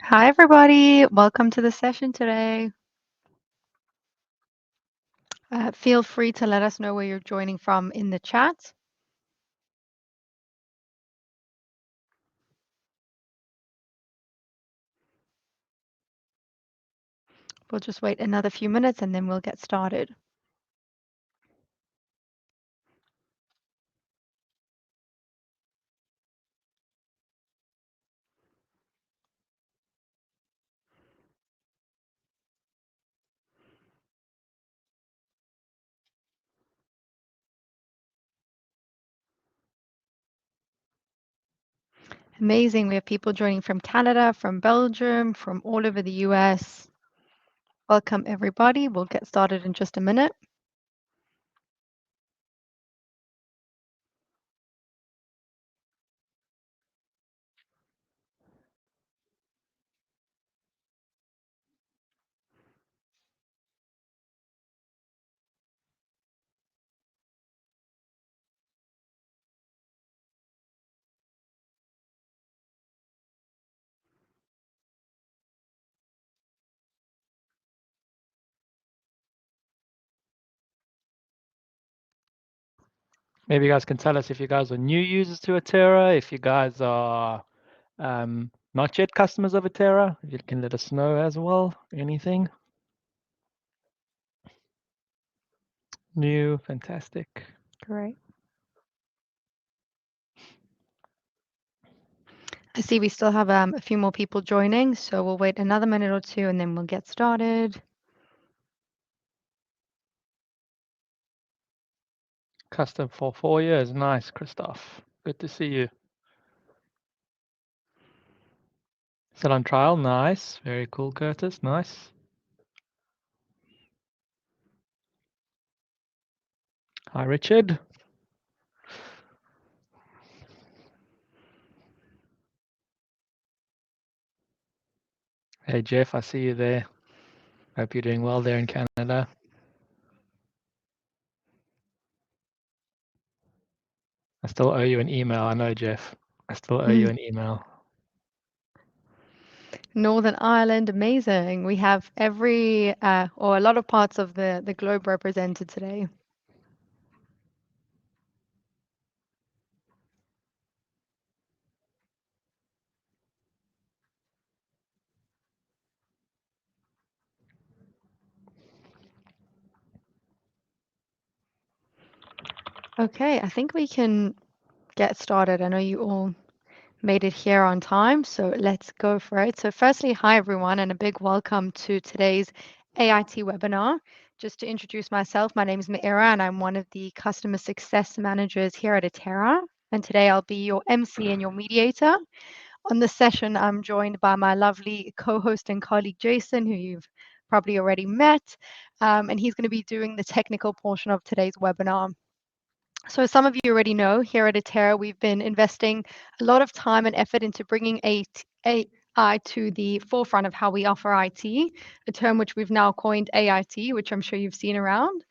Hi, everybody. Welcome to the session today. Feel free to let us know where you're joining from in the chat. We'll just wait another few minutes and then we'll get started. Amazing. We have people joining from Canada, from Belgium, from all over the US. Welcome, everybody. We'll get started in just a minute. Maybe you guys can tell us if you guys are new users to Atera, if you guys are not yet customers of Atera. You can let us know as well. Anything new? Fantastic. Great. I see we still have a few more people joining, so we'll wait another minute or two and then we'll get started. Custom for 4 years. Nice, Christoph. Good to see you. Still on trial. Nice. Very cool, Curtis. Nice. Hi, Richard. Hey, Jeff. I see you there. Hope you're doing well there in Canada. I still owe you an email. I know, Jeff. I still owe you an email. Northern Ireland, amazing. We have every or a lot of parts of the globe represented today. Okay, I think we can get started. I know you all made it here on time, so let's go for it. So firstly, hi everyone, and a big welcome to today's AIT webinar. Just to introduce myself, my name is Meira, and I'm one of the customer success managers here at Atera. And today I'll be your MC and your mediator. On this session, I'm joined by my lovely co-host and colleague, Jason, who you've probably already met, and he's going to be doing the technical portion of today's webinar. So as some of you already know, here at Atera, we've been investing a lot of time and effort into bringing AI to the forefront of how we offer IT, a term which we've now coined AIT, which I'm sure you've seen around.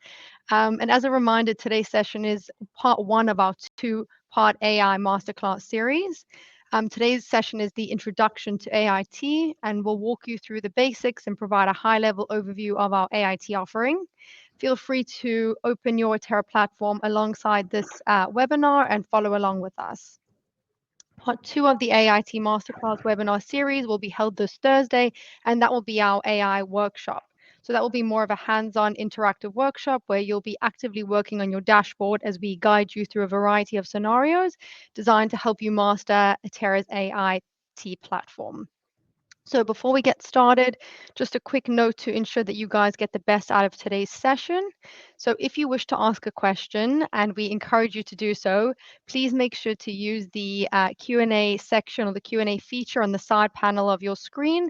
And as a reminder, today's session is part one of our two-part AI Masterclass series. Today's session is the introduction to AIT, and we'll walk you through the basics and provide a high-level overview of our AIT offering. Feel free to open your Atera platform alongside this webinar and follow along with us. Part two of the AIT Masterclass webinar series will be held this Thursday, and that will be our AI workshop. So that will be more of a hands-on interactive workshop where you'll be actively working on your dashboard as we guide you through a variety of scenarios designed to help you master Atera's AIT platform. So before we get started, just a quick note to ensure that you guys get the best out of today's session. So if you wish to ask a question, and we encourage you to do so, please make sure to use the Q&A section or the Q&A feature on the side panel of your screen,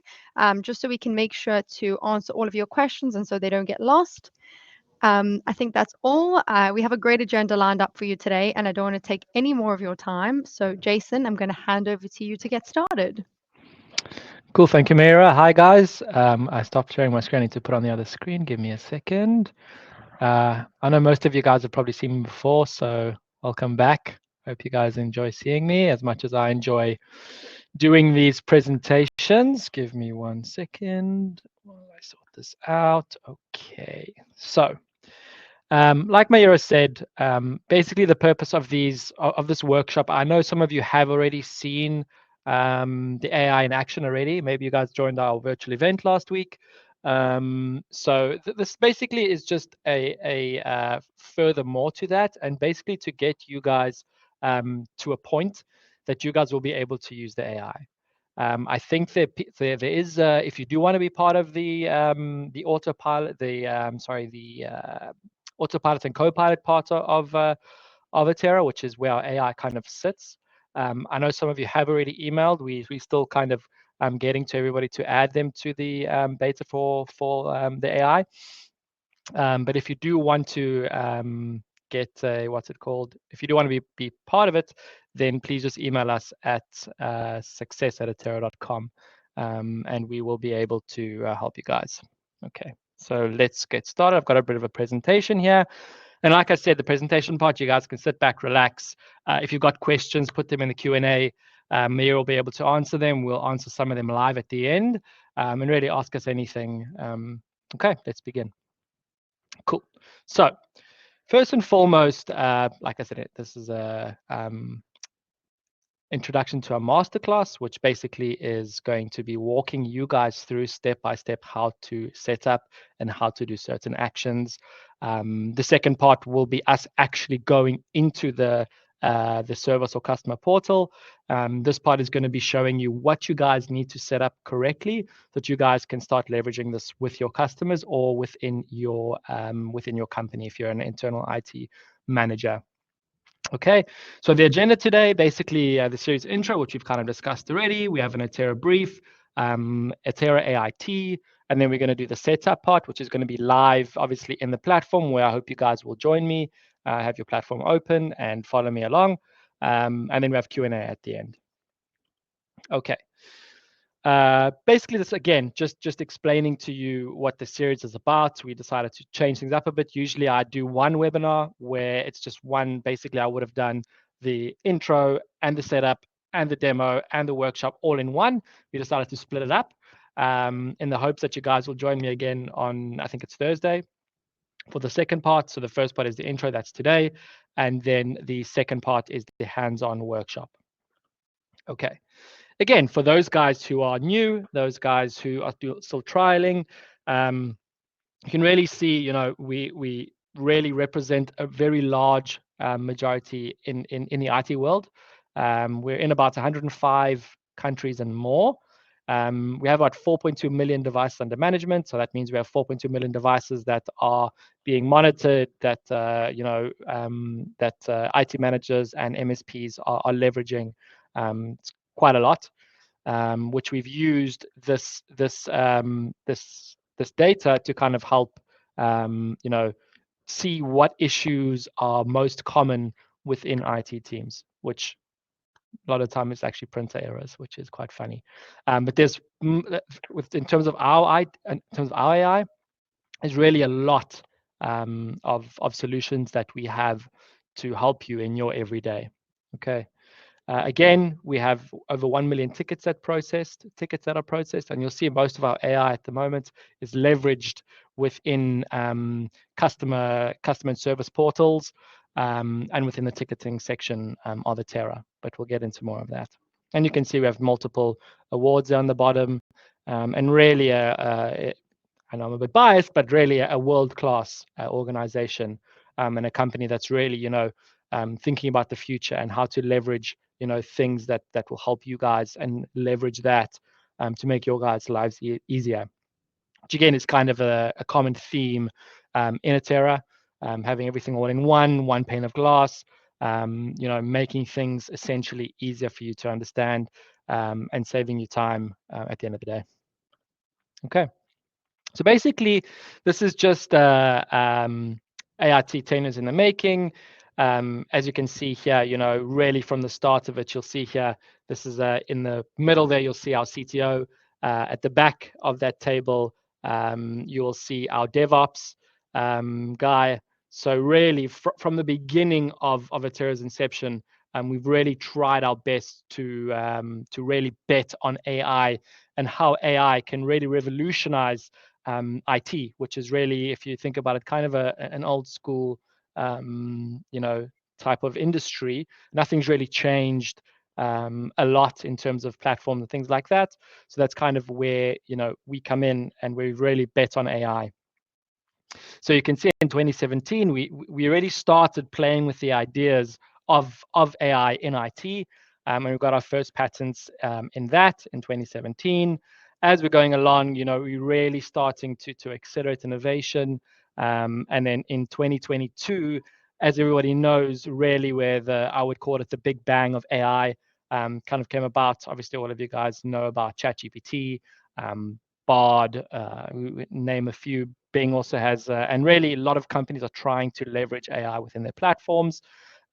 just so we can make sure to answer all of your questions and so they don't get lost. I think that's all. We have a great agenda lined up for you today, and I don't want to take any more of your time. So Jason, I'm going to hand over to you to get started. Cool, thank you, Meira. Hi, guys. I stopped sharing my screen to put on the other screen. Give me a second. I know most of you guys have probably seen me before, so welcome back. Hope you guys enjoy seeing me as much as I enjoy doing these presentations. Give me 1 second while I sort this out. Okay, so like Mayura said, basically the purpose of this workshop. I know some of you have already seen the AI in action already. Maybe you guys joined our virtual event last week. So this basically is just a furthermore to that, and basically to get you guys to a point that you guys will be able to use the AI. I think there is, if you do want to be part of the autopilot, the autopilot and copilot part of Atera, which is where our AI kind of sits. I know some of you have already emailed. We still kind of getting to everybody to add them to the beta for the AI. But if you do want to get what's it called? If you do want to be part of it, then please just email us at success@atera.com, and we will be able to help you guys. Okay, so let's get started. I've got a bit of a presentation here. And like I said, the presentation part, you guys can sit back, relax. If you've got questions, put them in the Q&A. Mia will be able to answer them. We'll answer some of them live at the end, and really ask us anything. Okay, let's begin. Cool. So first and foremost, like I said, this is a introduction to a masterclass, which basically is going to be walking you guys through step by step how to set up and how to do certain actions. The second part will be us actually going into the service or customer portal. This part is going to be showing you what you guys need to set up correctly so that you guys can start leveraging this with your customers or within your company if you're an internal IT manager. Okay, so the agenda today, basically the series intro, which we've kind of discussed already. We have an Atera brief, Atera AIT, and then we're going to do the setup part, which is going to be live, obviously, in the platform, where I hope you guys will join me, have your platform open and follow me along. And then we have Q&A at the end. Okay. Basically, this again, just explaining to you what the series is about. We decided to change things up a bit. Usually I do one webinar where it's just one. Basically, I would have done the intro and the setup and the demo and the workshop all in one. We decided to split it up in the hopes that you guys will join me again on, I think it's Thursday, for the second part. So the first part is the intro, that's today. And then the second part is the hands-on workshop. Okay. Again, for those guys who are new, those guys who are still trialing, you can really see, we really represent a very large majority in the IT world. We're in about 105 countries and more. We have about 4.2 million devices under management. So that means we have 4.2 million devices that are being monitored, that IT managers and MSPs are leveraging. It's quite a lot, which we've used this data to kind of help see what issues are most common within IT teams, which a lot of time it's actually printer errors, which is quite funny. But there's in terms of our AI, there's really a lot of solutions that we have to help you in your everyday. Okay. Again, we have over 1 million tickets that are processed, and you'll see most of our AI at the moment is leveraged within customer and service portals and within the ticketing section of Atera. But we'll get into more of that. And you can see we have multiple awards on the bottom, and really, I know I'm a bit biased, but really a world-class organization and a company that's really, thinking about the future and how to leverage things that will help you guys and leverage that to make your guys' lives easier, which again is kind of a common theme in Atera, having everything all in one pane of glass, making things essentially easier for you to understand and saving you time at the end of the day. Okay, so basically this is just AIT 10 years in the making. As you can see here, really from the start of it, you'll see here, this is in the middle there, you'll see our CTO. At the back of that table, you will see our DevOps guy. So really, from the beginning of Atera's inception, we've really tried our best to really bet on AI and how AI can really revolutionize IT, which is really, if you think about it, kind of an old school, type of industry. Nothing's really changed a lot in terms of platforms and things like that. So that's kind of where we come in, and we really bet on AI. So you can see in 2017, we already started playing with the ideas of AI in IT, and we got our first patents in that in 2017. As we're going along, we're really starting to accelerate innovation. And then in 2022, as everybody knows, really where I would call it the big bang of AI kind of came about. Obviously, all of you guys know about ChatGPT, Bard, name a few. Bing also has, and really a lot of companies are trying to leverage AI within their platforms.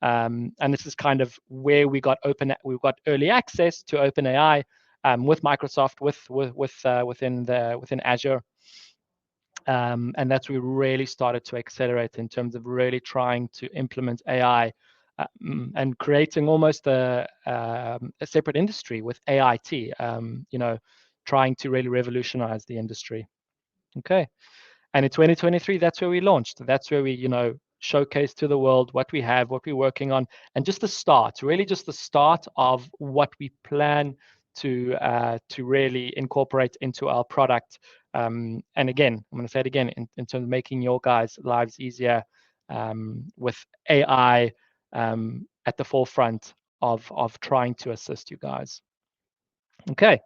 And this is kind of where we've got early access to OpenAI with Microsoft, within Azure. And that's where we really started to accelerate in terms of really trying to implement AI and creating almost a separate industry with AIT, trying to really revolutionize the industry. Okay. And in 2023, that's where we launched. That's where we, showcased to the world what we have, what we're working on, and just the start, really just the start of what we plan to really incorporate into our product. And again, I'm going to say it again, in terms of making your guys' lives easier with AI at the forefront of trying to assist you guys. Okay.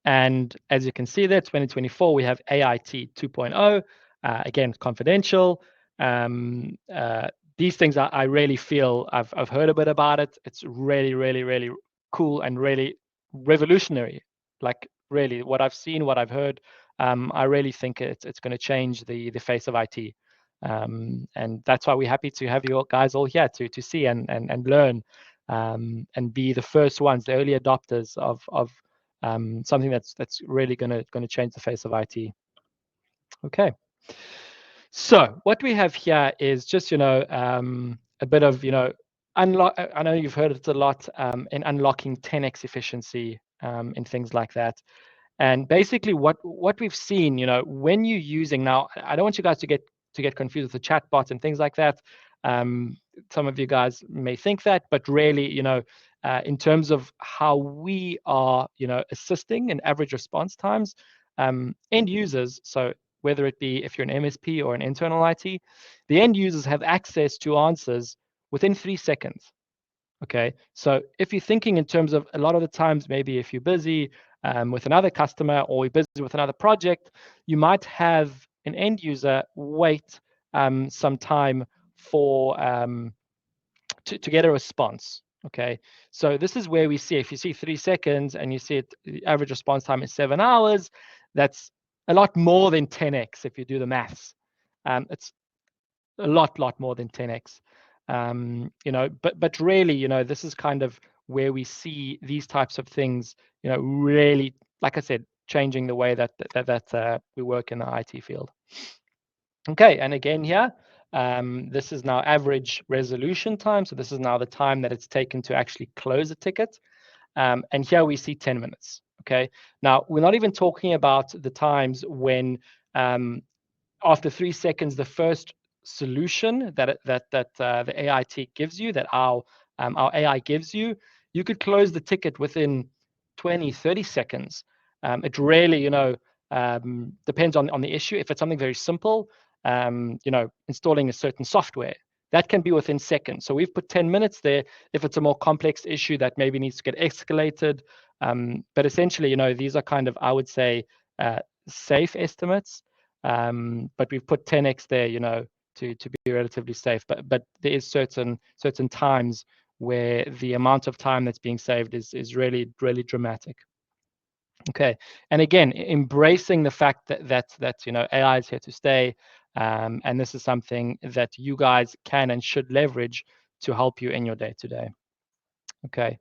And as you can see there, 2024, we have AIT 2.0, again, confidential. These things I really feel I've heard a bit about it. It's really, really, really cool and really revolutionary. Like really what I've seen, what I've heard, I really think it's going to change the face of IT. And that's why we're happy to have you guys all here to see and learn and be the first ones, the early adopters of something that's really going to change the face of IT. Okay. So what we have here is just a bit of unlock. I know you've heard it a lot in unlocking 10x efficiency in things like that. And basically, what we've seen, when you're using now, I don't want you guys to get confused with the chatbot and things like that. Some of you guys may think that, but really, in terms of how we are, assisting in average response times, end users. So whether it be if you're an MSP or an internal IT, the end users have access to answers within 3 seconds. Okay, so if you're thinking in terms of a lot of the times, maybe if you're busy with another customer or you're busy with another project, you might have an end user wait some time for to get a response. Okay, so this is where we see, if you see 3 seconds and you see it, the average response time is 7 hours, that's a lot more than 10x if you do the maths. It's a lot more than 10x. But really, this is kind of where we see these types of things, really, like I said, changing the way that we work in the IT field. Okay, and again here, this is now average resolution time. So this is now the time that it's taken to actually close a ticket. And here we see 10 minutes. Okay, now we're not even talking about the times when after 3 seconds, the first solution that the AIT gives you, that our AI gives you, you could close the ticket within 20, 30 seconds. It really, depends on the issue. If it's something very simple, installing a certain software, that can be within seconds. So we've put 10 minutes there. If it's a more complex issue that maybe needs to get escalated, but essentially, these are kind of, I would say, safe estimates. But we've put 10x there, to be relatively safe. But there is certain times where the amount of time that's being saved is really, really dramatic. Okay, and again, embracing the fact that AI is here to stay, and this is something that you guys can and should leverage to help you in your day-to-day. Okay,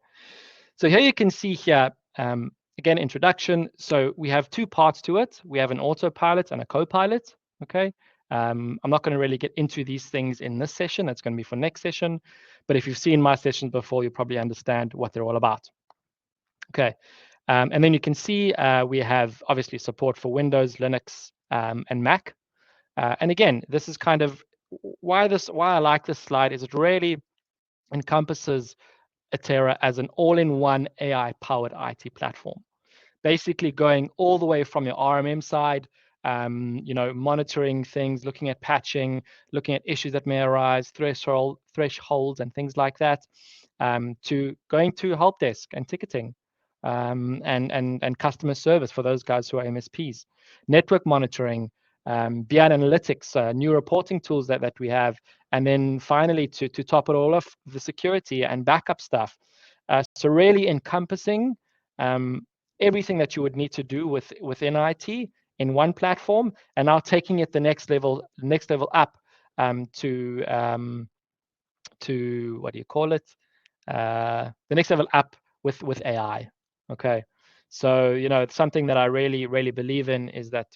so here you can see here, again, introduction. So we have 2 parts to it. We have an autopilot and a co-pilot. Okay, I'm not going to really get into these things in this session. That's going to be for next session. But if you've seen my sessions before, you'll probably understand what they're all about. Okay. And then you can see we have obviously support for Windows, Linux, and Mac. And again, this is kind of why I like this slide is it really encompasses Atera as an all-in-one AI-powered IT platform. Basically going all the way from your RMM side, monitoring things, looking at patching, looking at issues that may arise, thresholds and things like that, to going to help desk and ticketing, and customer service for those guys who are MSPs, network monitoring, BI analytics, new reporting tools that we have, and then finally to top it all off, the security and backup stuff. So really encompassing everything that you would need to do within IT in one platform, and now taking it the next level up, to what do you call it? The next level up with AI. Okay, so it's something that I really believe in, is that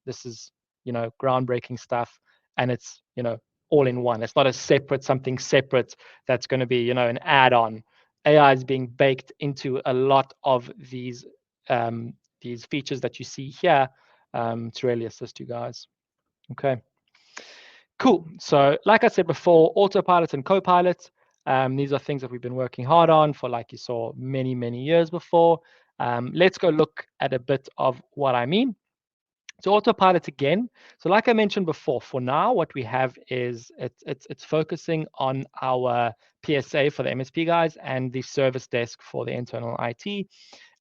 this is groundbreaking stuff, and it's all in one. It's not something separate that's going to be an add-on. AI is being baked into a lot of these features that you see here, to really assist you guys. Okay. Cool. So like I said before, autopilot and copilot, these are things that we've been working hard on for, like you saw, many years before. Let's go look at a bit of what I mean. So autopilot again. So like I mentioned before, for now, what we have is it's focusing on our PSA for the MSP guys and the service desk for the internal IT.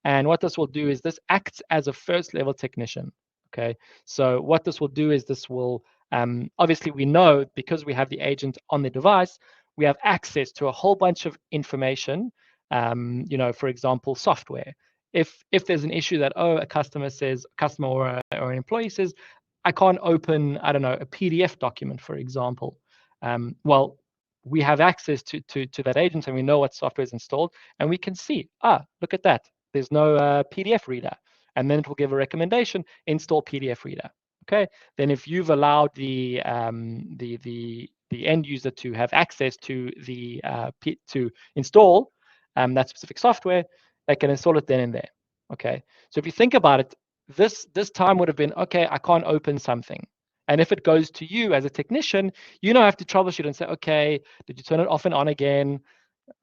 And what this will do is this acts as a first level technician. Okay. So what this will do is this will, obviously we know, because we have the agent on the device, we have access to a whole bunch of information, for example, software. If there's an issue that, a customer or an employee says, I can't open, I don't know, a PDF document, for example. Well, we have access to that agent, and we know what software is installed, and we can see, look at that. There's no PDF reader. And then it will give a recommendation, install PDF reader. Okay. Then if you've allowed the end user to have access to to install that specific software, they can install it then and there. Okay. So if you think about it, this time would have been, okay, I can't open something. And if it goes to you as a technician, you now have to troubleshoot and say, okay, did you turn it off and on again?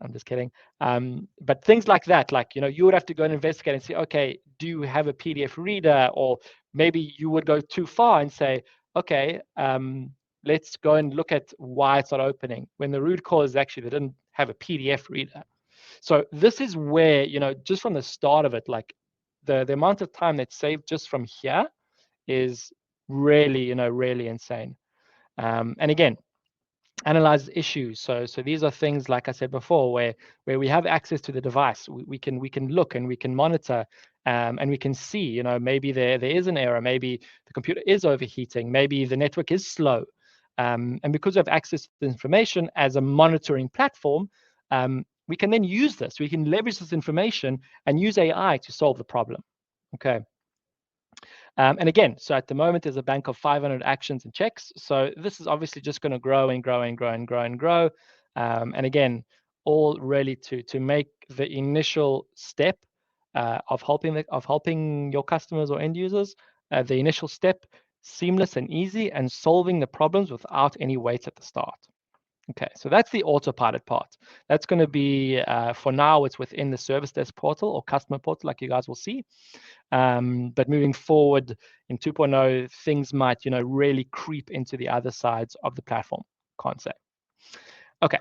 I'm just kidding. But things like that, like, you would have to go and investigate and say, okay, do you have a PDF reader? Or maybe you would go too far and say, okay, let's go and look at why it's not opening, when the root cause is actually they didn't have a PDF reader. So this is where, just from the start of it, like the amount of time that's saved just from here is really, really insane. And again, analyze issues. So these are things, like I said before, where we have access to the device. We can look and we can monitor, and we can see, maybe there is an error, maybe the computer is overheating, maybe the network is slow. And because we have access to the information as a monitoring platform, we can then use this. We can leverage this information and use AI to solve the problem. Okay. And again, so at the moment, there's a bank of 500 actions and checks. So this is obviously just going to grow and grow and grow and grow and grow. And again, all really to make the initial step of helping your customers or end users, the initial step seamless and easy, and solving the problems without any wait at the start. Okay, so that's the autopilot part. That's going to be, for now, it's within the service desk portal or customer portal, like you guys will see. But moving forward in 2.0, things might, really creep into the other sides of the platform. Can't say. Okay.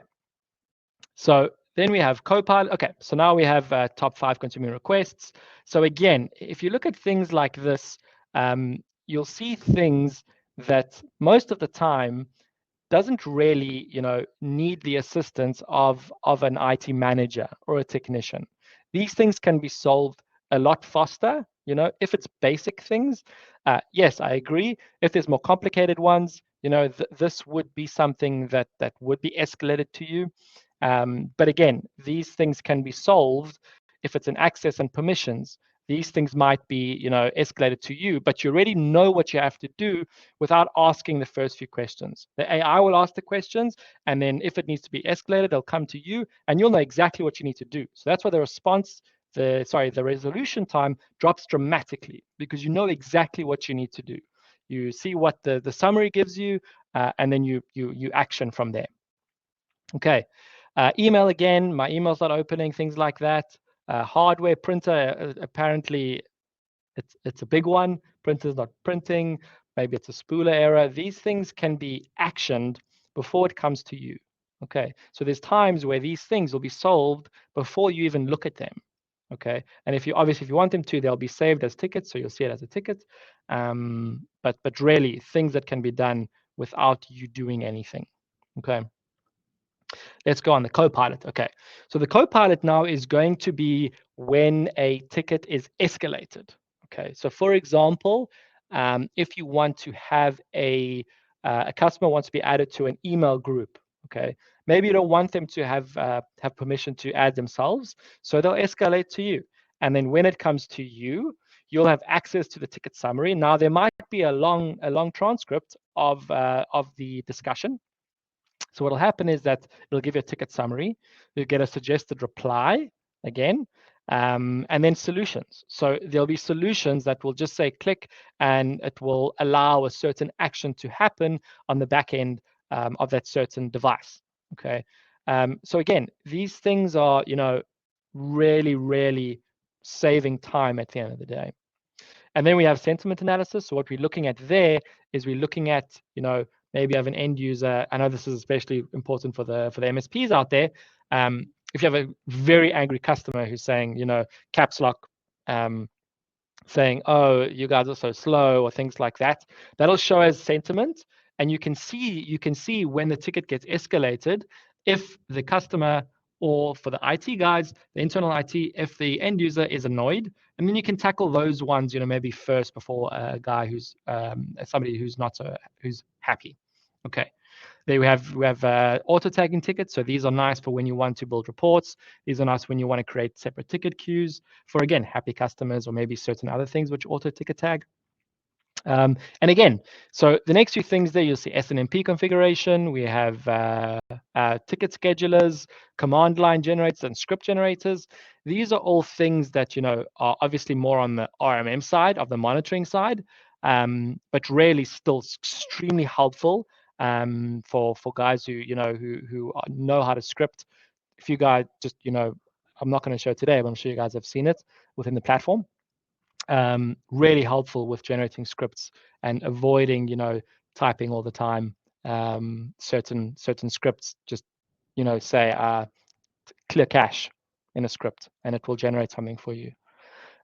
So then we have Copilot. Okay, so now we have top 5 consuming requests. So again, if you look at things like this, you'll see things that most of the time doesn't really, need the assistance of an IT manager or a technician. These things can be solved a lot faster, if it's basic things. Yes, I agree. If there's more complicated ones, this would be something that would be escalated to you. But again, these things can be solved if it's an access and permissions. these things might be, escalated to you, but you already know what you have to do without asking the first few questions. The AI will ask the questions, and then if it needs to be escalated, they'll come to you, and you'll know exactly what you need to do. So that's why the resolution time drops dramatically, because you know exactly what you need to do. You see what the summary gives you, and then you action from there. Okay. Email again, my email's not opening, things like that. Hardware printer, apparently it's a big one. Printer's not printing. Maybe it's a spooler error. These things can be actioned before it comes to you. Okay. So there's times where these things will be solved before you even look at them. Okay. And if you want them to, they'll be saved as tickets, so you'll see it as a ticket. But really things that can be done without you doing anything. Okay. Let's go on the Copilot. Okay, so the Copilot now is going to be when a ticket is escalated. Okay, so for example, if you want to have a customer wants to be added to an email group, okay, maybe you don't want them to have permission to add themselves, so they'll escalate to you. And then when it comes to you, you'll have access to the ticket summary. Now there might be a long transcript of the discussion. So what will happen is that it'll give you a ticket summary. You'll get a suggested reply again, and then solutions. So there'll be solutions that will just say click, and it will allow a certain action to happen on the back end of that certain device. Okay. So again, these things are, really, really saving time at the end of the day. And then we have sentiment analysis. So what we're looking at there is we're looking at, maybe you have an end user. I know this is especially important for the MSPs out there. If you have a very angry customer who's saying, caps lock, saying, "Oh, you guys are so slow," or things like that, that'll show as sentiment, and you can see when the ticket gets escalated, if the customer, or for the IT guys, the internal IT, if the end user is annoyed, and then you can tackle those ones, maybe first before a guy who's somebody who's not who's happy. Okay. There we have auto tagging tickets. So these are nice for when you want to build reports. These are nice when you want to create separate ticket queues for, again, happy customers, or maybe certain other things which auto ticket tag. And again, so the next few things there, you'll see SNMP configuration. We have ticket schedulers, command line generators, and script generators. These are all things that, are obviously more on the RMM side, of the monitoring side, but really still extremely helpful for guys who, who know how to script. If you guys just, I'm not going to show today, but I'm sure you guys have seen it within the platform. Really helpful with generating scripts and avoiding, typing all the time. Certain scripts just, say clear cache in a script, and it will generate something for you.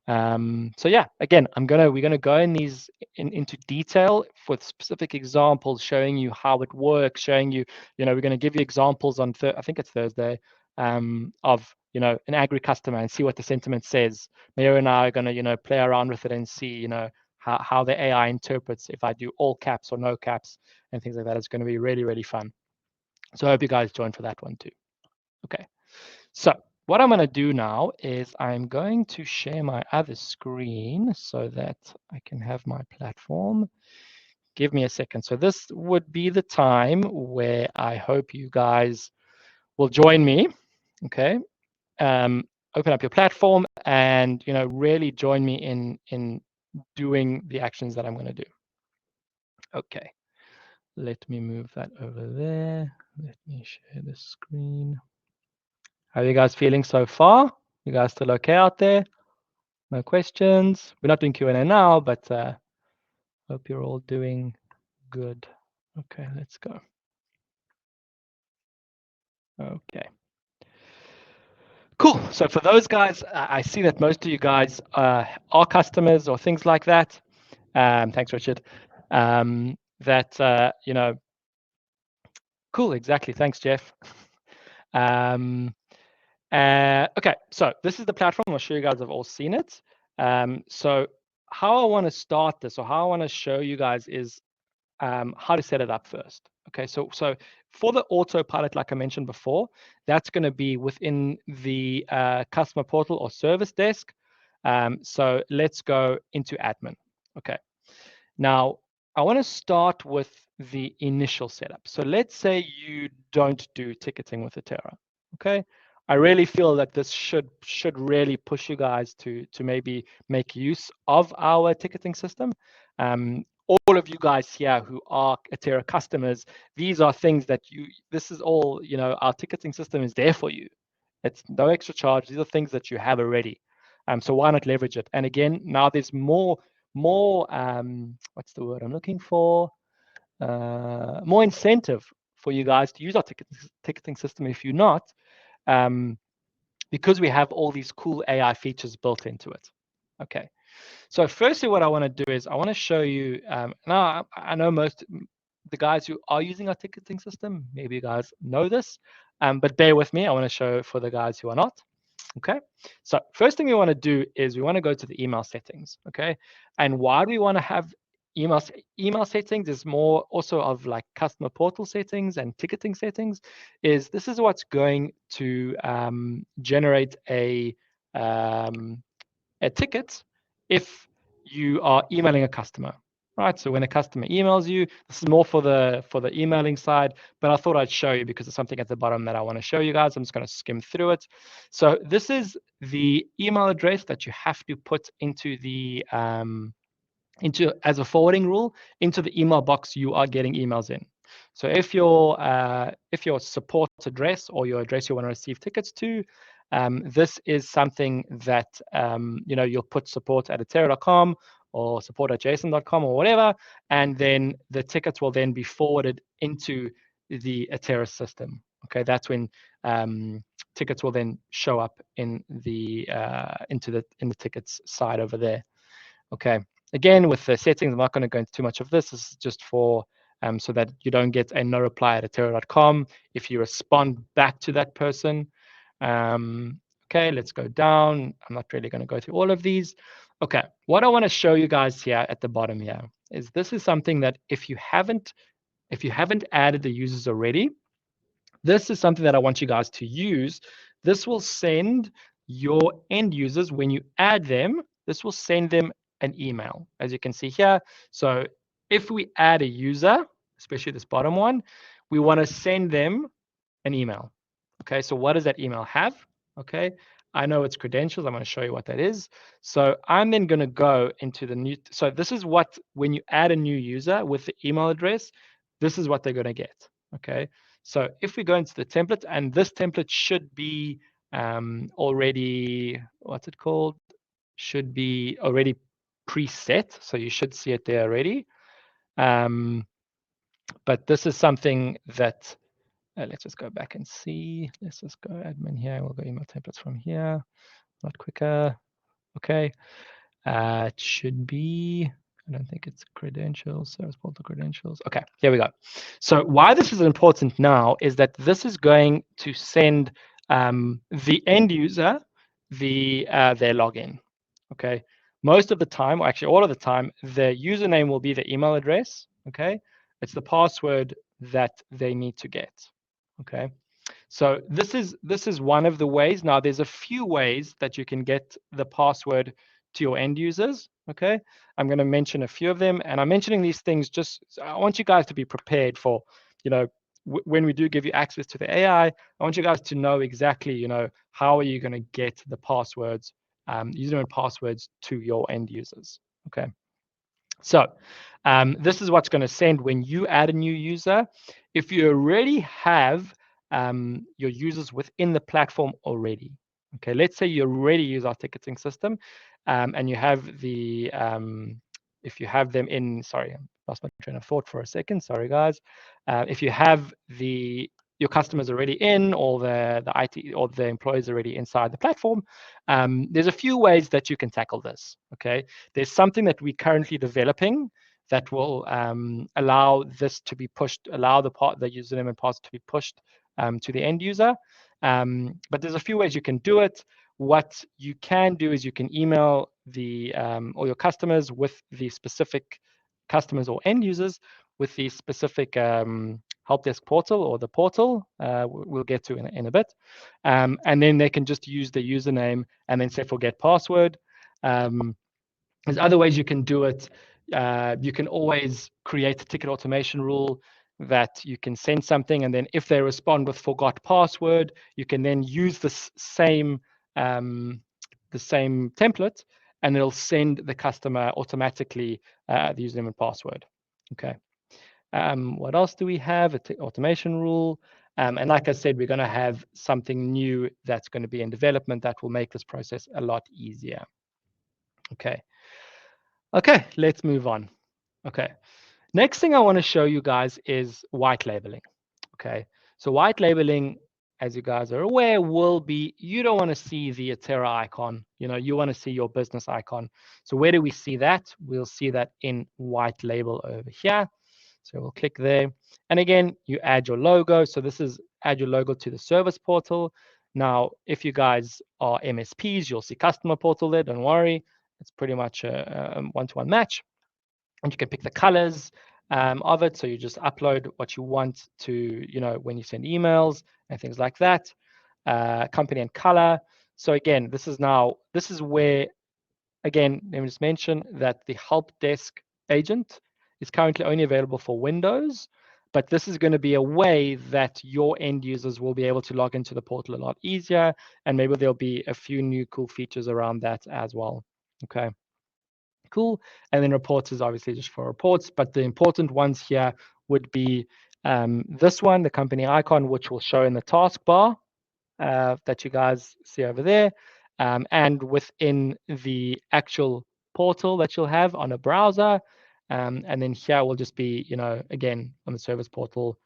So yeah, again, we're gonna go in these into detail with specific examples, showing you how it works, showing you, we're gonna give you examples on I think it's Thursday, of, an angry customer, and see what the sentiment says. Mayor and I are gonna, play around with it and see, how the AI interprets if I do all caps or no caps and things like that. It's gonna be really, really fun. So I hope you guys join for that one too. Okay, so what I'm going to do now is I'm going to share my other screen so that I can have my platform. Give me a second. So this would be the time where I hope you guys will join me. Okay. Open up your platform and, really join me in doing the actions that I'm going to do. Okay. Let me move that over there. Let me share the screen. How are you guys feeling so far? You guys still okay out there? No questions? We're not doing Q&A now, but hope you're all doing good. Okay, let's go. Okay. Cool. So for those guys, I see that most of you guys are customers or things like that. Thanks, Richard. Cool, exactly. Thanks, Jeff. Okay, so this is the platform. I'm sure you guys have all seen it. So how I want to start this, or how I want to show you guys, is how to set it up first. Okay, so for the autopilot, like I mentioned before, that's going to be within the customer portal or service desk. So let's go into admin. Okay. Now, I want to start with the initial setup. So let's say you don't do ticketing with Atera. Okay. I really feel that this should really push you guys to maybe make use of our ticketing system. All of you guys here who are Atera customers, these are things that this is all, our ticketing system is there for you. It's no extra charge. These are things that you have already. So why not leverage it? And again, now there's more, what's the word I'm looking for? More incentive for you guys to use our ticketing system if you're not, because we have all these cool AI features built into it. Okay. So firstly, what I want to do is I want to show you. Now I know most the guys who are using our ticketing system, maybe you guys know this, but bear with me. I want to show for the guys who are not. Okay. So first thing we want to do is we want to go to the email settings. Okay. And why do we want to have email settings is more also of like customer portal settings and ticketing settings. Is this is what's going to generate a ticket if you are emailing a customer, right? So when a customer emails you, this is more for the emailing side, but I thought I'd show you because there's something at the bottom that I want to show you guys. I'm just going to skim through it. So this is the email address that you have to put into the as a forwarding rule into the email box you are getting emails in. So if your support address or your address you want to receive tickets to, this is something that you'll put support@atera.com or support@jason.com or whatever, and then the tickets will then be forwarded into the Atera system. Okay, that's when tickets will then show up in the in the tickets side over there. Okay. Again, with the settings, I'm not going to go into too much of this. This is just for so that you don't get a no reply at atera.com if you respond back to that person. Okay, let's go down. I'm not really going to go through all of these. Okay, what I want to show you guys here at the bottom here is this is something that if you haven't added the users already, this is something that I want you guys to use. This will send your end users, when you add them, this will send them an email, as you can see here. So if we add a user, especially this bottom one, we want to send them an email. Okay, so what does that email have? Okay, I know it's credentials. I'm going to show you what that is. So I'm then going to go into the new. So this is what, when you add a new user with the email address, this is what they're going to get. Okay, so if we go into the template, and this template should be already, what's it called? Should be already preset. So you should see it there already. But this is something that let's just go back and see. Let's just go admin here. We'll go email templates from here. A lot quicker. Okay. It should be, I don't think it's credentials, service portal credentials. Okay, here we go. So why this is important now is that this is going to send the end user their login. Okay. Most of the time, or actually all of the time, the username will be the email address. Okay. It's the password that they need to get. Okay. So this is one of the ways. Now there's a few ways that you can get the password to your end users. Okay, I'm going to mention a few of them, and I'm mentioning these things just I want you guys to be prepared for, when we do give you access to the AI. I want you guys to know exactly, how are you going to get the passwords, username and passwords to your end users. Okay. So this is what's going to send when you add a new user. If you already have your users within the platform already, okay, let's say you already use our ticketing system and you have the, if you have them in, sorry, I lost my train of thought for a second. Sorry, guys. If you have your customers already in, or the IT or the employees already inside the platform, there's a few ways that you can tackle this. Okay, there's something that we're currently developing that will allow this to be pushed, allow the username and password to be pushed to the end user. But there's a few ways you can do it. What you can do is you can email all your customers with the specific customers or end users with the specific help desk portal or the portal we'll get to in a bit. And then they can just use the username and then say forget password. There's other ways you can do it. You can always create a ticket automation rule that you can send something, and then if they respond with forgot password, you can then use the same template, and it'll send the customer automatically the username and password. Okay. What else do we have? Automation rule. And like I said, we're going to have something new that's going to be in development that will make this process a lot easier. Okay. Okay, let's move on. Okay. Next thing I want to show you guys is white labeling. Okay. So white labeling, as you guys are aware, will be, you don't want to see the Atera icon. You want to see your business icon. So where do we see that? We'll see that in white label over here. So we'll click there. And again, you add your logo. So this is add your logo to the service portal. Now, if you guys are MSPs, you'll see customer portal there. Don't worry. It's pretty much a one-to-one match. And you can pick the colors of it. So you just upload what you want to, when you send emails and things like that. Company and color. So again, this is where, again, let me just mention that the help desk agent is currently only available for Windows, but this is going to be a way that your end users will be able to log into the portal a lot easier, and maybe there'll be a few new cool features around that as well. Okay, cool. And then reports is obviously just for reports, but the important ones here would be this one, the company icon, which will show in the taskbar that you guys see over there. And within the actual portal that you'll have on a browser. And then here will just be, again, on the service portal,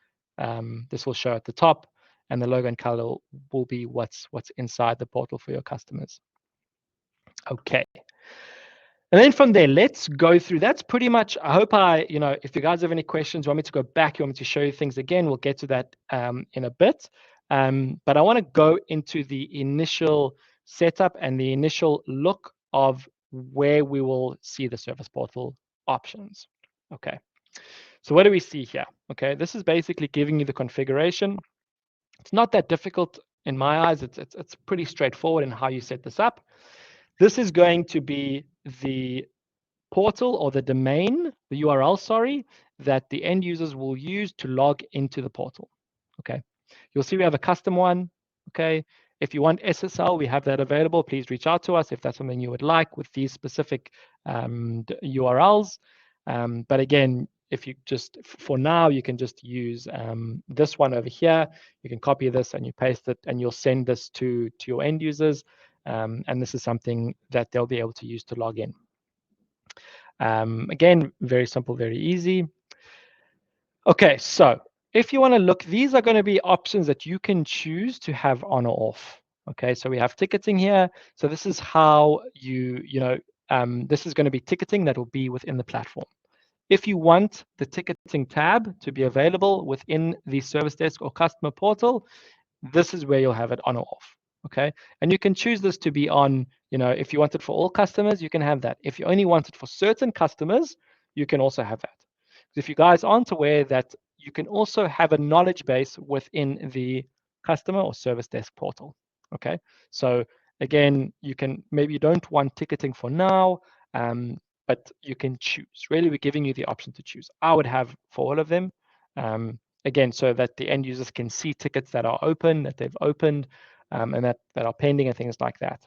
this will show at the top, and the logo and color will be what's inside the portal for your customers. Okay. And then from there, let's go through. That's pretty much, I hope if you guys have any questions, you want me to go back, you want me to show you things again, we'll get to that in a bit. But I want to go into the initial setup and the initial look of where we will see the service portal options. Okay. So what do we see here? Okay, this is basically giving you the configuration. It's not that difficult in my eyes. It's pretty straightforward in how you set this up. This is going to be the portal or the domain, the URL, sorry, that the end users will use to log into the portal. Okay. You'll see we have a custom one. Okay. If you want SSL, we have that available. Please reach out to us if that's something you would like with these specific URLs. But again, if you just, for now, you can just use this one over here. You can copy this and you paste it, and you'll send this to your end users. And this is something that they'll be able to use to log in. Again, very simple, very easy. Okay, so if you want to look, these are going to be options that you can choose to have on or off. Okay, so we have ticketing here. So this is how this is going to be ticketing that will be within the platform. If you want the ticketing tab to be available within the service desk or customer portal, this is where you'll have it on or off. Okay, and you can choose this to be on, if you want it for all customers, you can have that. If you only want it for certain customers, you can also have that. If you guys aren't aware that you can also have a knowledge base within the customer or service desk portal. Okay, so again, maybe you don't want ticketing for now, but you can choose. Really, we're giving you the option to choose. I would have for all of them. Again, so that the end users can see tickets that are open, that they've opened, and that are pending and things like that.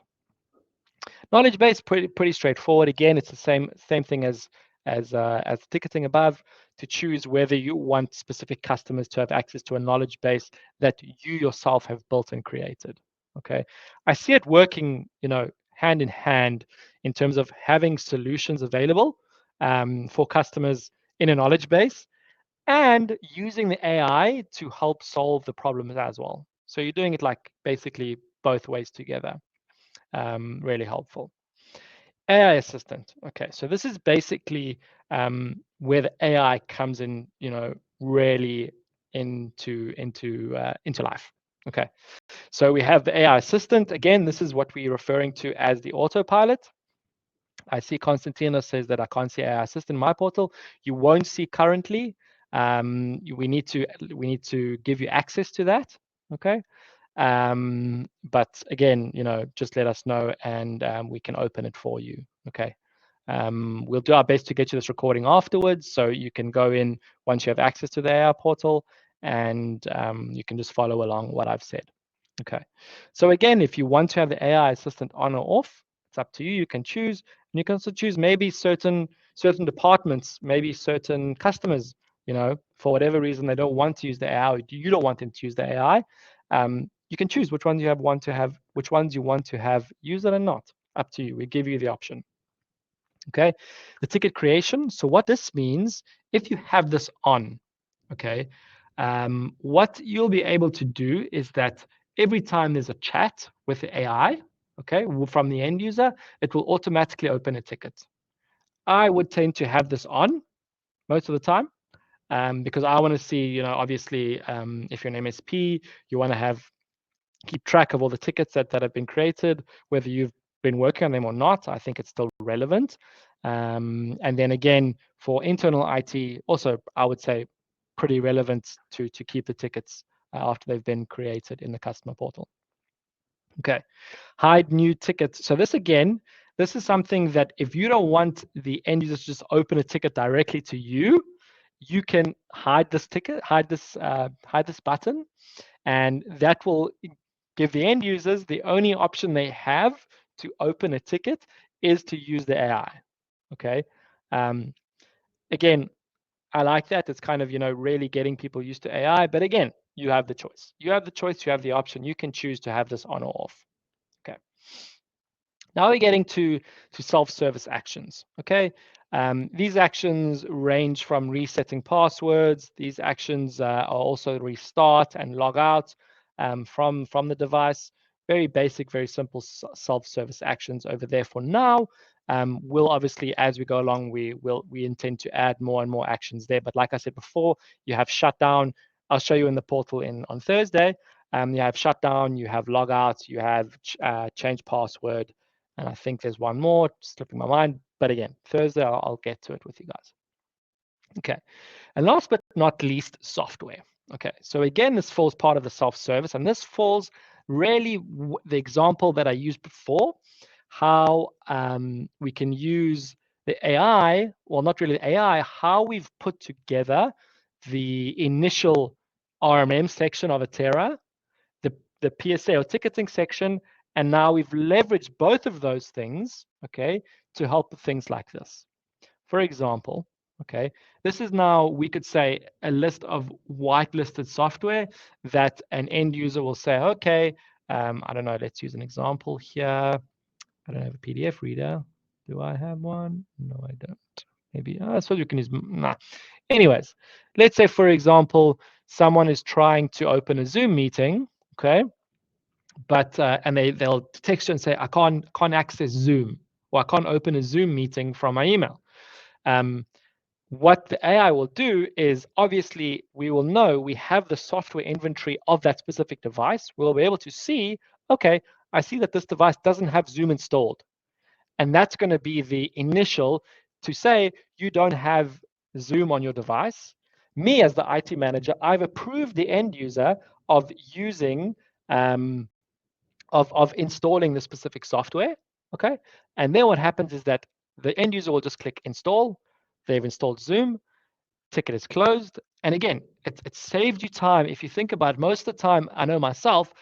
Knowledge base, pretty straightforward. Again, it's the same thing as ticketing above, to choose whether you want specific customers to have access to a knowledge base that you yourself have built and created. Okay, I see it working, hand in hand in terms of having solutions available for customers in a knowledge base, and using the AI to help solve the problems as well. So you're doing it like basically both ways together. Really helpful. AI assistant. Okay, so this is basically where the AI comes in, really into life. Okay, so we have the AI assistant. Again, this is what we're referring to as the autopilot. I see Constantina says that I can't see AI assistant in my portal. You won't see currently. We need to give you access to that. Okay. But again, just let us know, and we can open it for you. Okay. We'll do our best to get you this recording afterwards, so you can go in once you have access to the AI portal, and you can just follow along what I've said. Okay. So again, if you want to have the AI assistant on or off, it's up to you. You can choose, and you can also choose maybe certain departments, maybe certain customers. For whatever reason they don't want to use the AI, or you don't want them to use the AI. You can choose which ones which ones you want to have use it or not. Up to you. We give you the option. Okay, the ticket creation. So what this means, if you have this on, okay, what you'll be able to do is that every time there's a chat with the AI, okay, from the end user, it will automatically open a ticket. I would tend to have this on most of the time, because I want to see, obviously, if you're an MSP, you want to keep track of all the tickets that have been created, whether you've been working on them or not. I think it's still relevant. And then again, for internal IT, also, I would say pretty relevant to keep the tickets after they've been created in the customer portal. Okay, hide new tickets. So this is something that if you don't want the end user to just open a ticket directly to you, you can hide this ticket, hide this button, and that will give the end users the only option they have to open a ticket is to use the AI. Okay. Again, I like that. It's kind of, really getting people used to AI. But again, you have the choice. You have the choice. You have the option. You can choose to have this on or off. Okay. Now we're getting to self-service actions. Okay. These actions range from resetting passwords. These actions are also restart and log out from the device. Very basic, very simple self-service actions over there for now. We'll obviously, as we go along, we intend to add more and more actions there. But like I said before, you have shutdown. I'll show you in the portal on Thursday. You have shutdown, you have logout, you have change password, and I think there's one more slipping my mind. But again, Thursday, I'll get to it with you guys. Okay. And last but not least, software. Okay. So again, this falls part of the self-service, and this falls really the example that I used before, how we can use the AI, well, not really the AI, how we've put together the initial RMM section of Atera, the PSA or ticketing section, and now we've leveraged both of those things, okay, to help with things like this. For example, okay, this is now, we could say, a list of whitelisted software that an end user will say, okay, I don't know, let's use an example here. I don't have a PDF reader. Do I have one? No, I don't. Maybe, I suppose you can use, nah. Anyways, let's say, for example, someone is trying to open a Zoom meeting, okay, but and they'll text you and say, I can't access Zoom, or I can't open a Zoom meeting from my email. What the AI will do is, obviously, we will know we have the software inventory of that specific device. We'll be able to see, okay, I see that this device doesn't have Zoom installed. And that's going to be the initial to say, you don't have Zoom on your device. Me, as the IT manager, I've approved the end user of using of installing the specific software. Okay. And then what happens is that the end user will just click install. They've installed Zoom, ticket is closed. And again, it saved you time. If you think about it, most of the time, I know myself,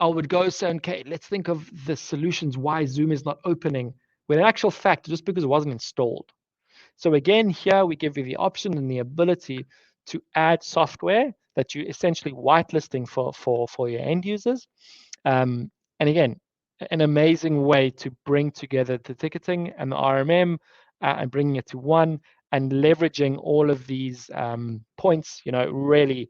I would go say, okay, let's think of the solutions why Zoom is not opening, when in actual fact, just because it wasn't installed. So again, here we give you the option and the ability to add software that you essentially whitelisting for your end users. And again, an amazing way to bring together the ticketing and the RMM and bringing it to one, and leveraging all of these points, really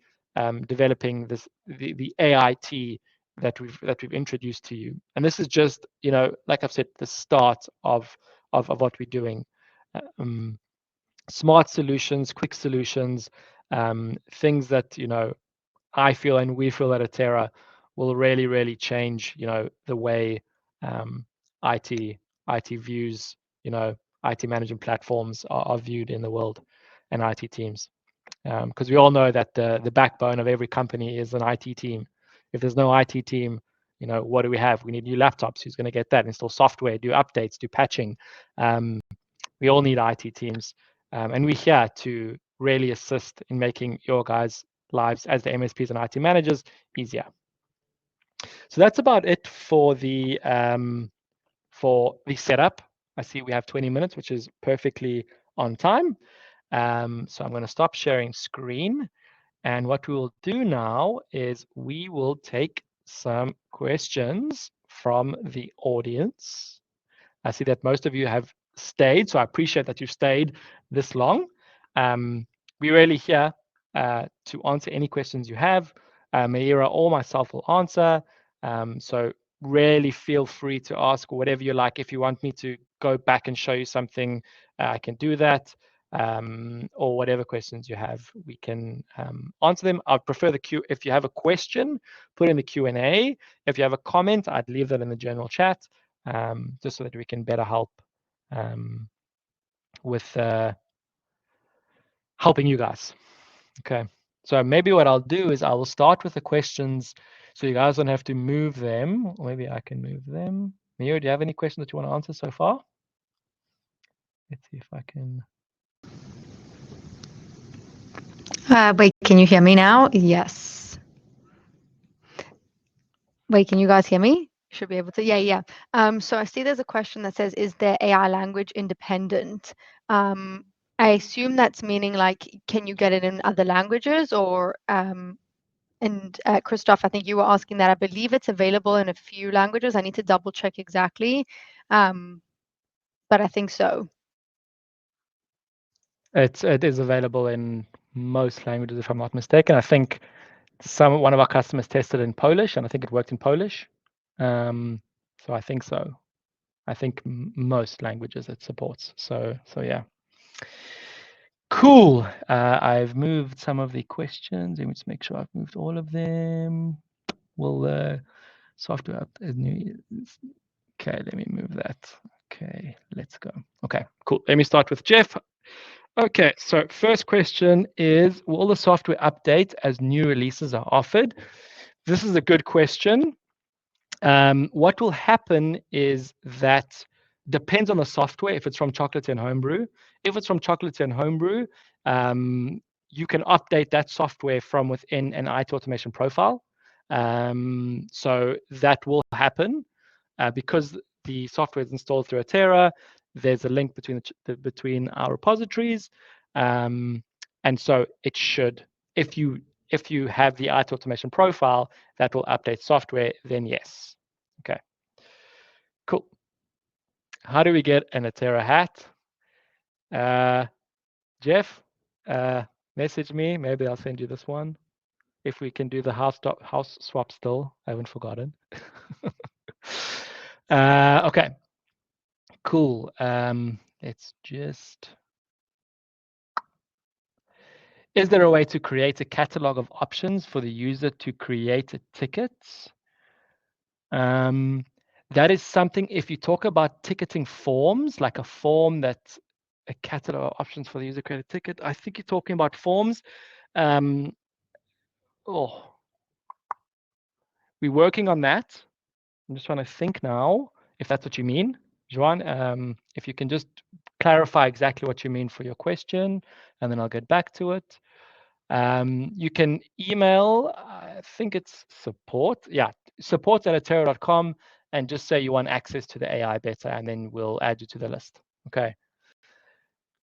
developing the AIT that we've introduced to you. And this is just, like I've said, the start of what we're doing. Smart solutions, quick solutions, things that, I feel and we feel at Atera will really, really change, the way IT views, IT management platforms are viewed in the world, and IT teams. Because we all know that the backbone of every company is an IT team. If there's no IT team, what do we have? We need new laptops. Who's going to get that? Install software, do updates, do patching. We all need IT teams, and we're here to really assist in making your guys' lives as the MSPs and IT managers easier. So that's about it for the setup. I see we have 20 minutes, which is perfectly on time. So I'm going to stop sharing screen. And what we will do now is we will take some questions from the audience. I see that most of you have stayed, so I appreciate that you've stayed this long. We're really here to answer any questions you have. Maira or myself will answer. So really feel free to ask whatever you like. If you want me to go back and show you something, I can do that. Or whatever questions you have, we can answer them. I'd prefer the Q. If you have a question, put in the Q&A. If you have a comment, I'd leave that in the general chat, just so that we can better help with helping you guys. Okay. So maybe what I'll do is I will start with the questions so you guys don't have to move them. Or maybe I can move them. Mio, do you have any questions that you want to answer so far? Let's see if I can. Wait, can you hear me now? Yes. Wait, can you guys hear me? Should be able to. Yeah. So I see there's a question that says, is there AI language independent? I assume that's meaning like, can you get it in other languages or and Christoph, I think you were asking that. I believe it's available in a few languages. I need to double check exactly, but I think so. It is available in most languages, if I'm not mistaken. I think one of our customers tested in Polish, and I think it worked in Polish. So I think so. I think most languages it supports. So yeah. Cool. I've moved some of the questions. Let me just make sure I've moved all of them. Will software up new? Okay, let me move that. Okay, let's go. Okay, cool. Let me start with Jeff. Okay, so first question is, will the software update as new releases are offered? This is a good question. What will happen is that depends on the software. If it's from Chocolate and Homebrew, if it's from Chocolate and Homebrew, you can update that software from within an IT automation profile. So that will happen because the software is installed through Atera. There's a link between our repositories, and so it should. If you have the IT automation profile that will update software, then yes. Okay, cool. How do we get an Atera hat? Jeff, message me. Maybe I'll send you this one. If we can do the house swap still, I haven't forgotten. Okay, cool. Let's just. Is there a way to create a catalog of options for the user to create a ticket? That is something, if you talk about ticketing forms, like a form that's a catalog of options for the user to create a ticket, I think you're talking about forms. We're working on that. I'm just trying to think now, if that's what you mean, Joan. If you can just clarify exactly what you mean for your question, and then I'll get back to it. You can email, I think it's support@atera.com, and just say you want access to the AI beta, and then we'll add you to the list. Okay.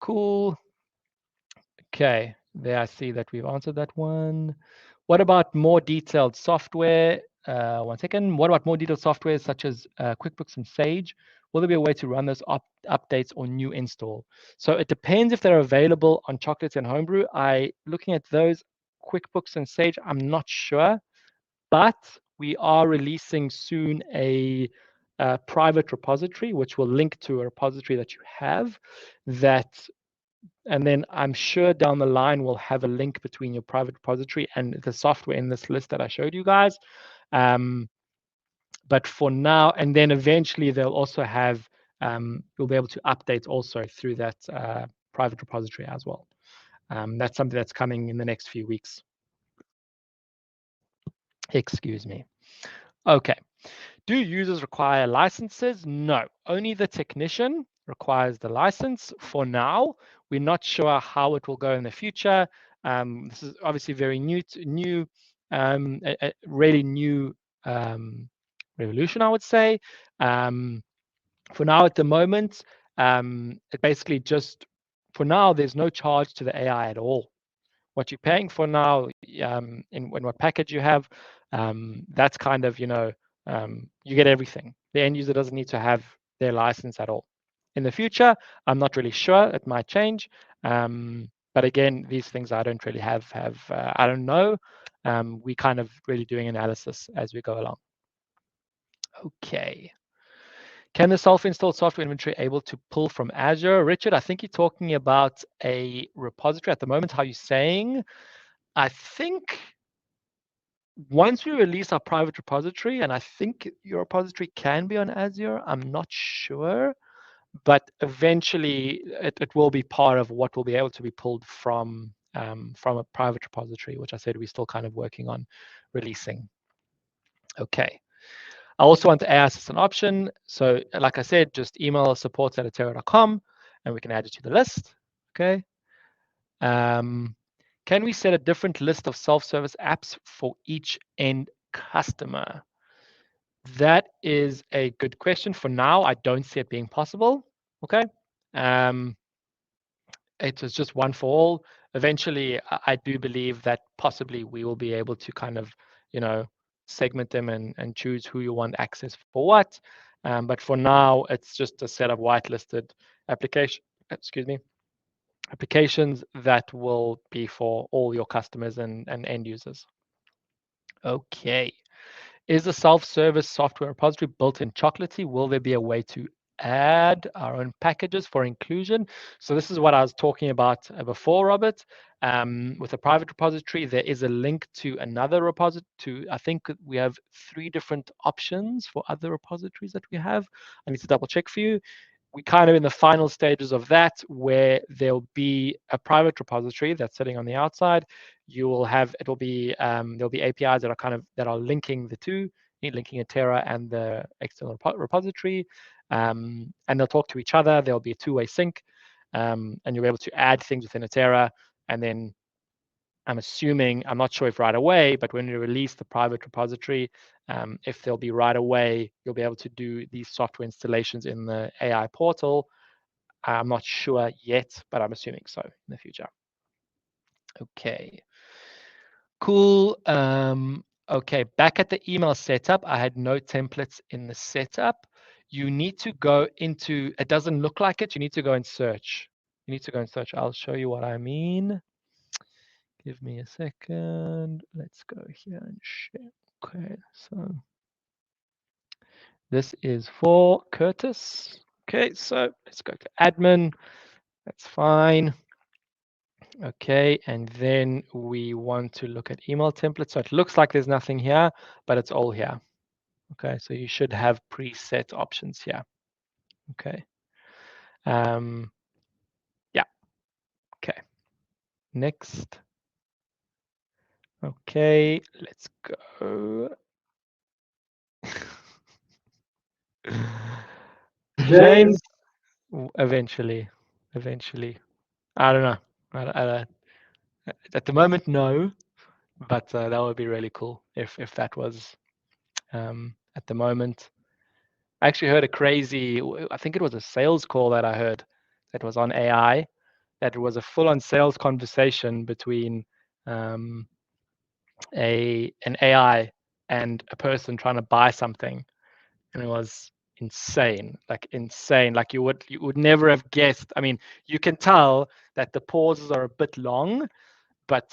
Cool. Okay, there I see that we've answered that one. What about more detailed software? One second. What about more detailed software such as QuickBooks and Sage? Will there be a way to run those updates or new install? So it depends if they're available on Chocolate and Homebrew. Looking at those QuickBooks and Sage, I'm not sure, but we are releasing soon a private repository, which will link to a repository that you have and then I'm sure down the line we'll have a link between your private repository and the software in this list that I showed you guys. But for now, and then eventually they'll also have, you'll be able to update also through that private repository as well. That's something that's coming in the next few weeks. Excuse me. Okay. Do users require licenses? No. Only the technician requires the license for now. We're not sure how it will go in the future. This is obviously very new, a really new revolution, I would say. For now, at the moment, it basically just, for now, there's no charge to the AI at all. What you're paying for now, in what package you have, that's kind of, you get everything. The end user doesn't need to have their license at all. In the future, I'm not really sure. It might change. But again, these things I don't really I don't know. We kind of really doing analysis as we go along. Okay. Can the self-installed software inventory able to pull from Azure? Richard, I think you're talking about a repository at the moment. How are you saying? I think once we release our private repository, and I think your repository can be on Azure, I'm not sure, but eventually it will be part of what will be able to be pulled from a private repository, which I said we're still kind of working on releasing. Okay. I also want the AI assistant option. So like I said, just email support@atera.com and we can add it to the list. Okay. Can we set a different list of self-service apps for each end customer? That is a good question. For now, I don't see it being possible. Okay. Um, it was just one for all. Eventually, I do believe that possibly we will be able to kind of, segment them and choose who you want access for what. But for now, it's just a set of whitelisted application, excuse me, applications that will be for all your customers and end users. Okay. Is the self-service software repository built in Chocolatey? Will there be a way to add our own packages for inclusion? So this is what I was talking about before, Robert. With a private repository, there is a link to another repository. I think we have 3 different options for other repositories that we have. I need to double check for you. We're kind of in the final stages of that, where there'll be a private repository that's sitting on the outside. You will have, it'll be, there'll be APIs that are that are linking the two, linking Atera and the external repository, and they'll talk to each other. There'll be a two-way sync, and you'll be able to add things within Atera. And then I'm assuming, I'm not sure if right away, but when we release the private repository, if they'll be right away, you'll be able to do these software installations in the AI portal. I'm not sure yet, but I'm assuming so in the future. Okay, cool. Okay, back at the email setup, I had no templates in the setup. You need to go into, it doesn't look like it. You need to go and search. You need to go and search. I'll show you what I mean. Give me a second. Let's go here and share. Okay, so this is for Curtis. Okay, so let's go to admin. That's fine. Okay, and then we want to look at email templates. So it looks like there's nothing here, but it's all here. Okay, so you should have preset options here. Okay. Yeah. Okay. Next. Okay, let's go. James, eventually. I don't know. At the moment, no, but that would be really cool if that was at the moment. I actually heard a crazy, I think it was a sales call that I heard that was on AI, that was a full-on sales conversation between an AI and a person trying to buy something, and it was insane, like insane. Like you would never have guessed. I mean, you can tell that the pauses are a bit long, but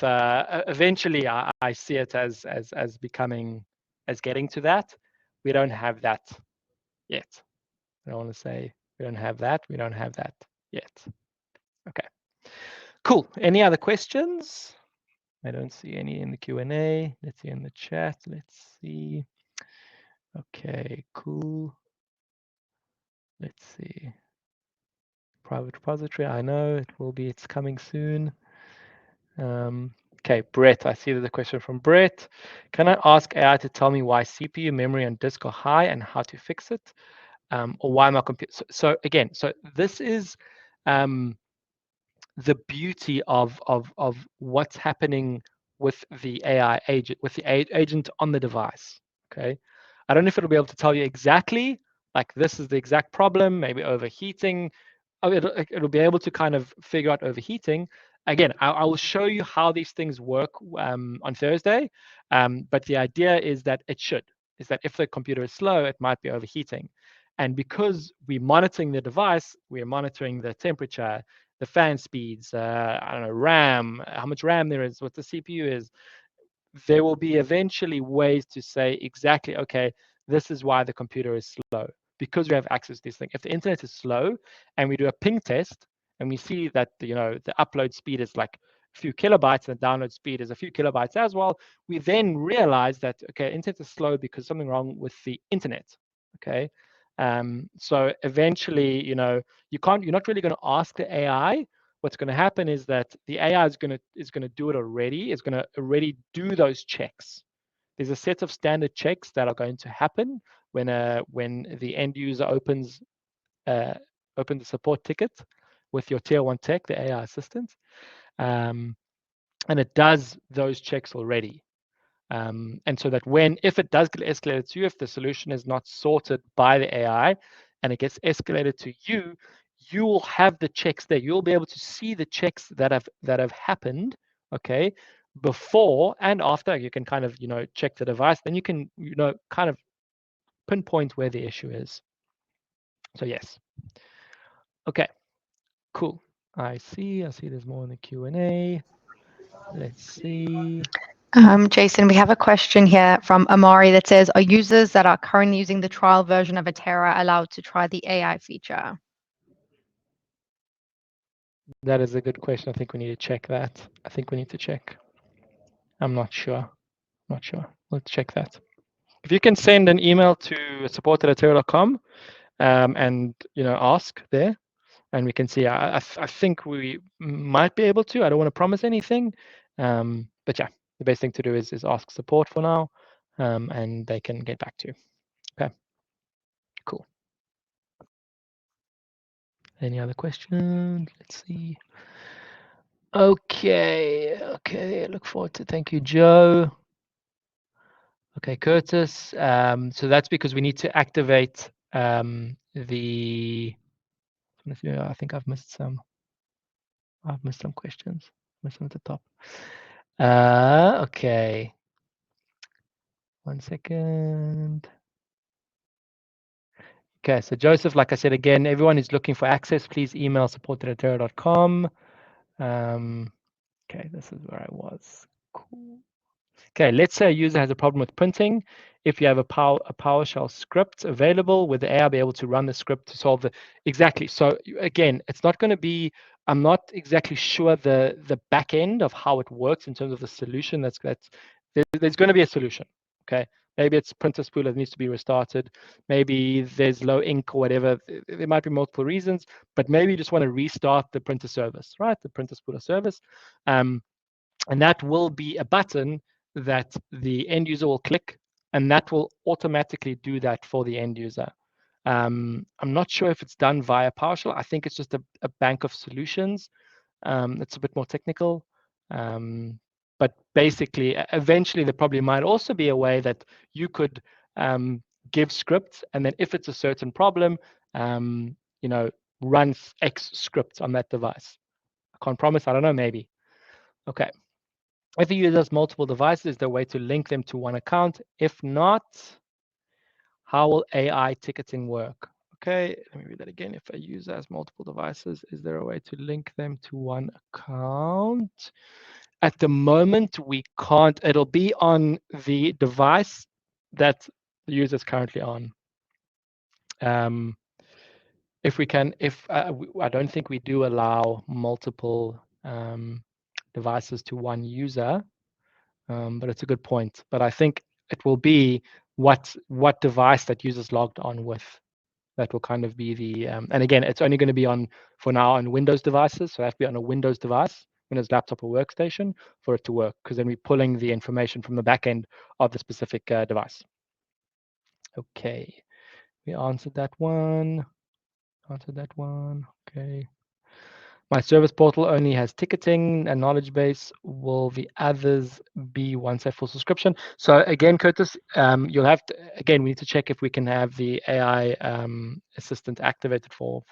eventually I see it as becoming, as getting to that. We don't have that yet. I don't want to say we don't have that. We don't have that yet. Okay, cool. Any other questions? I don't see any in the Q&A. Let's see in the chat. Let's see. Okay, cool. Let's see. Private repository. I know it will be. It's coming soon. Okay, Brett, I see there's a question from Brett. Can I ask AI to tell me why CPU memory and disk are high and how to fix it? Or why my computer? So again, so this is the beauty of what's happening with the AI agent, with the agent on the device. Okay, I don't know if it'll be able to tell you exactly, like this is the exact problem, maybe overheating. Oh, it'll be able to kind of figure out overheating. Again, I will show you how these things work on Thursday. But the idea is that is that if the computer is slow, it might be overheating. And because we're monitoring the device, we're monitoring the temperature, the fan speeds, I don't know, RAM, how much RAM there is, what the CPU is. There will be eventually ways to say exactly, okay, this is why the computer is slow, because we have access to these things. If the internet is slow and we do a ping test and we see that the upload speed is like a few kilobytes and the download speed is a few kilobytes as well, we then realize that okay, internet is slow because something wrong with the internet. Okay. So eventually, you're not really going to ask the AI. What's going to happen is that the AI is going to do it already. It's going to already do those checks. There's a set of standard checks that are going to happen when the end user opens the support ticket with your tier one tech, the AI assistant, and it does those checks already. And so that if it does get escalated to you, if the solution is not sorted by the AI and it gets escalated to you, you will have the checks there. You'll be able to see the checks that have happened, okay, before and after. You can kind of check the device. Then you can kind of pinpoint where the issue is. So yes, okay, cool. I see. There's more in the Q&A. Let's see. Jason, we have a question here from Amari that says, are users that are currently using the trial version of Atera allowed to try the AI feature? That is a good question. I think we need to check that. I'm not sure. Let's check that. If you can send an email to support@atera.com and ask there, and we can see. I think we might be able to. I don't want to promise anything, but yeah, the best thing to do is ask support for now, and they can get back to you. Okay, cool. Any other questions? Let's see. Okay. Look forward to. Thank you, Joe. Okay, Curtis. So that's because we need to activate the. I think I've missed some. Questions. Missed them at the top. Okay. 1 second. Okay, so Joseph, like I said again, everyone who's looking for access, please email support@atera.com. Okay, this is where I was. Cool. Okay, let's say a user has a problem with printing. If you have a PowerShell script available, would the AI be able to run the script to solve the exactly? So again, it's not going to be. I'm not exactly sure the back end of how it works in terms of the solution. There's going to be a solution. Okay, maybe it's printer spooler that needs to be restarted. Maybe there's low ink or whatever. There might be multiple reasons, but maybe you just want to restart the printer service, right? The printer spooler service. And that will be a button that the end user will click, and that will automatically do that for the end user. I'm not sure if it's done via PowerShell. I think it's just a bank of solutions. It's a bit more technical. But basically, eventually, there probably might also be a way that you could give scripts, and then if it's a certain problem, run X scripts on that device. I can't promise. I don't know. Maybe. Okay. If a user has multiple devices, is there a way to link them to one account? If not, how will AI ticketing work? Okay, let me read that again. If a user has multiple devices, is there a way to link them to one account? At the moment, we can't. It'll be on the device that the user is currently on. If I don't think we do allow multiple devices to one user. But it's a good point. But I think it will be what device that user's logged on with. That will kind of be the, and again, it's only going to be on, for now, on Windows devices. So it has to be on a Windows device. Windows laptop or workstation for it to work, because then we're pulling the information from the back end of the specific device. Okay, we answered that one. Okay. My service portal only has ticketing and knowledge base. Will the others be once a full subscription? So again, Curtis, you'll have to, again, we need to check if we can have the AI assistant activated for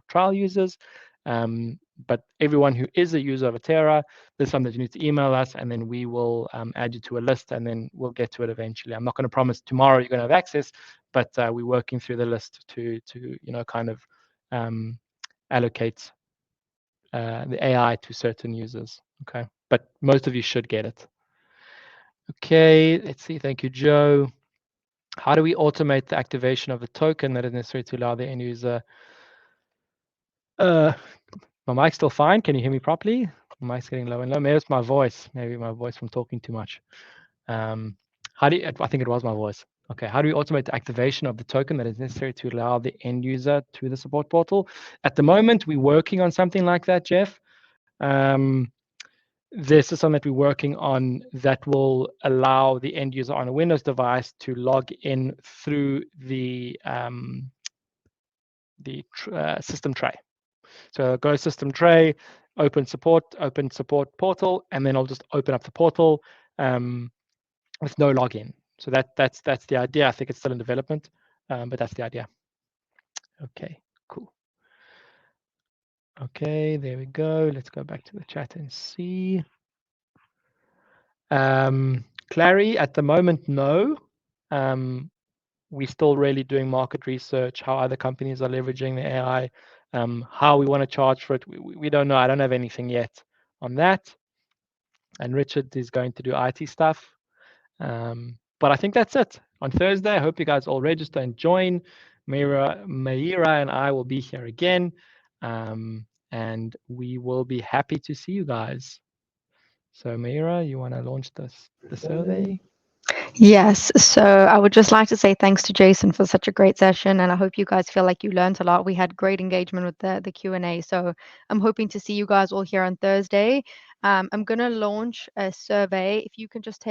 trial users. But everyone who is a user of Atera, there's something that you need to email us, and then we will add you to a list, and then we'll get to it eventually. I'm not going to promise tomorrow you're going to have access, but we're working through the list to kind of allocate the AI to certain users. Okay, but most of you should get it. Okay, let's see. Thank you, Joe. How do we automate the activation of the token that is necessary to allow the end user? My mic's still fine. Can you hear me properly? My mic's getting low and low. Maybe it's my voice. Maybe my voice from talking too much. How do you, I think it was my voice. Okay, how do we automate the activation of the token that is necessary to allow the end user to the support portal? At the moment, we're working on something like that, Jeff. This is something that we're working on that will allow the end user on a Windows device to log in through the system tray. So go system tray, open support portal, and then I'll just open up the portal with no login. So that's the idea. I think it's still in development, but that's the idea. Okay, cool. Okay, there we go. Let's go back to the chat and see. Clary, at the moment, no. We're still really doing market research, how other companies are leveraging the AI, how we want to charge for it. We don't know. I don't have anything yet on that. And Richard is going to do IT stuff. But I think that's it. On Thursday, I hope you guys all register and join. Meira and I will be here again. And we will be happy to see you guys. So Meira, you want to launch the survey? Yes, so I would just like to say thanks to Jason for such a great session, and I hope you guys feel like you learned a lot. We had great engagement with the Q&A, so I'm hoping to see you guys all here on Thursday. I'm going to launch a survey. If you can just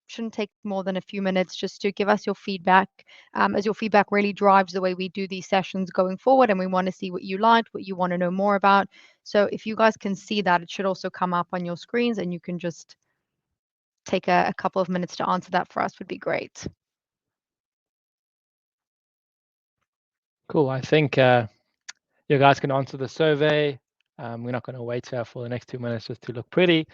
shouldn't take more than a few minutes just to give us your feedback, as your feedback really drives the way we do these sessions going forward, and we want to see what you liked, what you want to know more about. So if you guys can see that, it should also come up on your screens, and you can just take a couple of minutes to answer that for us would be great. Cool. I think you guys can answer the survey. We're not going to wait here for the next 2 minutes just to look pretty.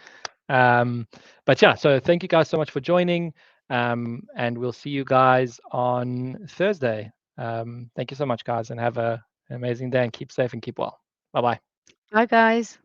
But yeah, so thank you guys so much for joining. And we'll see you guys on Thursday. Thank you so much, guys, and have an amazing day and keep safe and keep well. Bye-bye. Bye, guys.